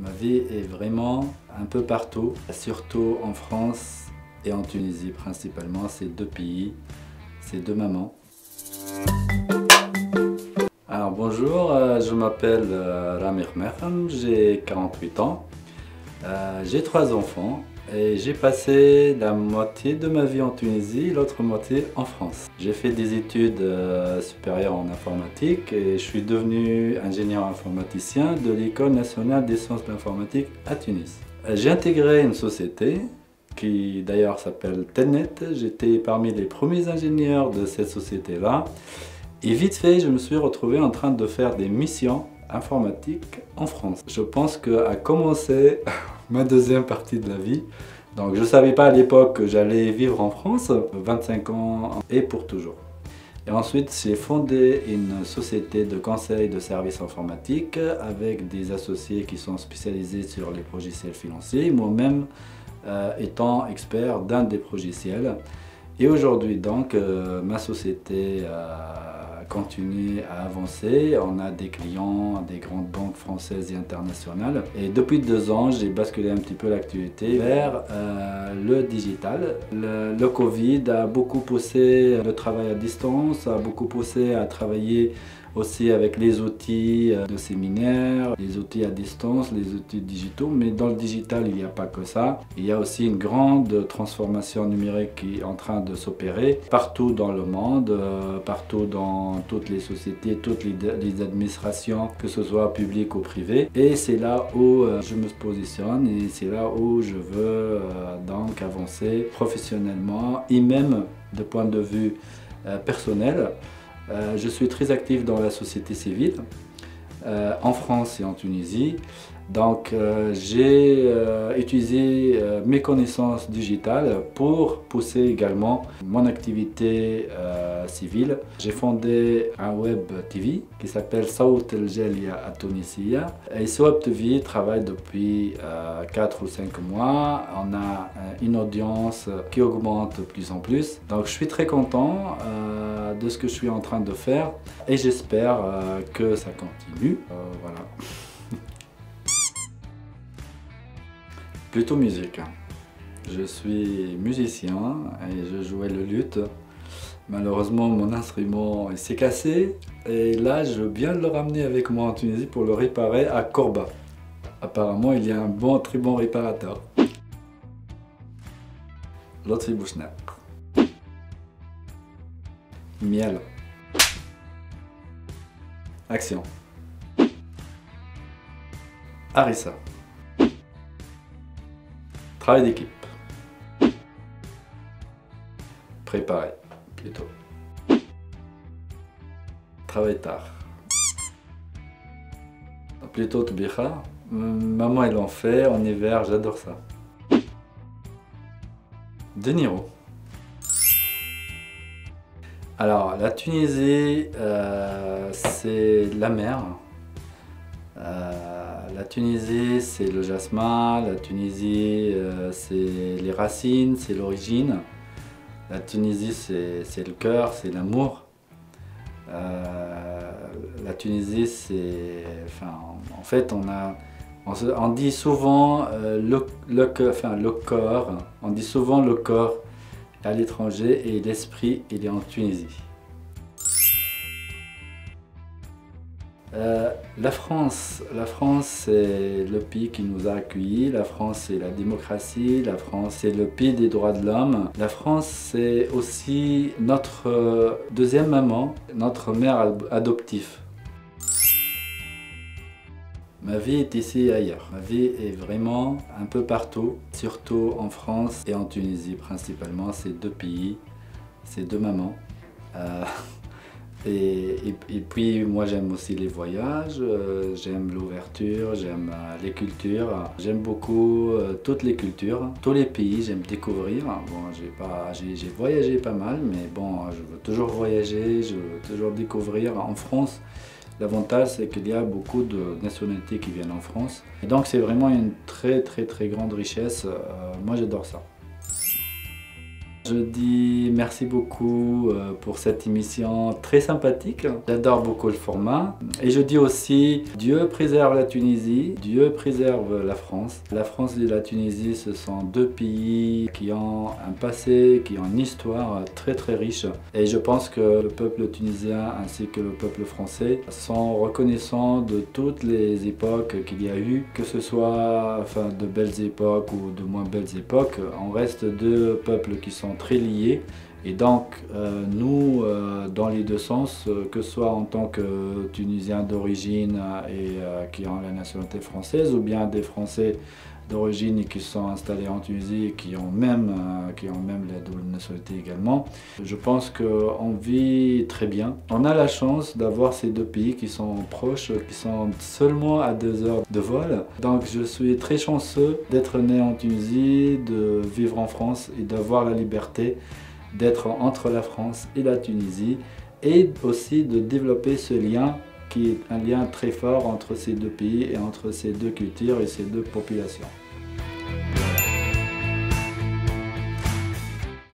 Ma vie est vraiment un peu partout, surtout en France et en Tunisie principalement, ces deux pays, ces deux mamans. Alors bonjour, je m'appelle Ramir Merham, j'ai 48 ans, j'ai 3 enfants et j'ai passé la moitié de ma vie en Tunisie, l'autre moitié en France. J'ai fait des études supérieures en informatique et je suis devenu ingénieur informaticien de l'École nationale des sciences de l'informatique à Tunis. J'ai intégré une société qui d'ailleurs s'appelle Telnet. J'étais parmi les premiers ingénieurs de cette société-là. Et vite fait, je me suis retrouvé en train de faire des missions informatiques en France. Je pense qu'a commencé ma deuxième partie de la vie. Donc je ne savais pas à l'époque que j'allais vivre en France, 25 ans et pour toujours. Et ensuite, j'ai fondé une société de conseil de services informatiques avec des associés qui sont spécialisés sur les logiciels financiers, moi-même étant expert d'un des logiciels. Et aujourd'hui donc, ma société continue à avancer. On a des clients, des grandes banques françaises et internationales. Et depuis 2 ans, j'ai basculé un petit peu l'activité vers le digital. Le Covid a beaucoup poussé le travail à distance, a beaucoup poussé à travailler aussi avec les outils de séminaires, les outils à distance, les outils digitaux. Mais dans le digital, il n'y a pas que ça. Il y a aussi une grande transformation numérique qui est en train de s'opérer partout dans le monde, partout dans toutes les sociétés, toutes les administrations, que ce soit publiques ou privées. Et c'est là où je me positionne et c'est là où je veux donc avancer professionnellement et même de point de vue personnel. Je suis très actif dans la société civile, en France et en Tunisie. Donc j'ai utilisé mes connaissances digitales pour pousser également mon activité civile. J'ai fondé un web TV qui s'appelle Sawt El Jalia à Tunisia. Et ce web TV travaille depuis 4 ou 5 mois. On a une audience qui augmente de plus en plus. Donc je suis très content de ce que je suis en train de faire et j'espère que ça continue. Voilà. Plutôt musique. Je suis musicien et je jouais le luth. Malheureusement, mon instrument s'est cassé et là, je viens de le ramener avec moi en Tunisie pour le réparer à Korba. Apparemment, il y a un très bon réparateur. Lotfi Bouchnak. Miel. Action. Harissa. Travail d'équipe. Préparer, plutôt. Travail tard. Plutôt tbicha. Maman, elle en fait en hiver, j'adore ça. De Niro. Alors, la Tunisie, c'est la mer. La Tunisie, c'est le jasmin. La Tunisie, c'est les racines, c'est l'origine. La Tunisie, c'est le cœur, c'est l'amour. La Tunisie, c'est... Enfin, en fait, on dit souvent le corps. On dit souvent le corps à l'étranger et l'esprit, il est en Tunisie. La France, c'est le pays qui nous a accueillis. La France, c'est la démocratie. La France, c'est le pays des droits de l'homme. La France, c'est aussi notre deuxième maman, notre mère adoptive. Ma vie est ici et ailleurs. Ma vie est vraiment un peu partout, surtout en France et en Tunisie principalement, ces deux pays, ces deux mamans. Et puis moi j'aime aussi les voyages, j'aime l'ouverture, j'aime les cultures, j'aime beaucoup toutes les cultures, tous les pays, j'aime découvrir. Bon, j'ai voyagé pas mal, mais bon, je veux toujours voyager, je veux toujours découvrir. En France, l'avantage c'est qu'il y a beaucoup de nationalités qui viennent en France. Et donc c'est vraiment une très grande richesse, moi j'adore ça. Je dis merci beaucoup pour cette émission très sympathique. J'adore beaucoup le format. Et je dis aussi, Dieu préserve la Tunisie, Dieu préserve la France. La France et la Tunisie, ce sont deux pays qui ont un passé, qui ont une histoire très très riche. Et je pense que le peuple tunisien ainsi que le peuple français sont reconnaissants de toutes les époques qu'il y a eu, que ce soit de belles époques ou de moins belles époques. On reste deux peuples qui sont très liés et donc nous dans les deux sens, que ce soit en tant que Tunisiens d'origine et qui ont la nationalité française ou bien des Français d'origine et qui sont installés en Tunisie et qui ont même la double nationalité également. Je pense qu'on vit très bien. On a la chance d'avoir ces deux pays qui sont proches, qui sont seulement à 2 heures de vol. Donc je suis très chanceux d'être né en Tunisie, de vivre en France et d'avoir la liberté d'être entre la France et la Tunisie et aussi de développer ce lien qui est un lien très fort entre ces deux pays et entre ces deux cultures et ces deux populations.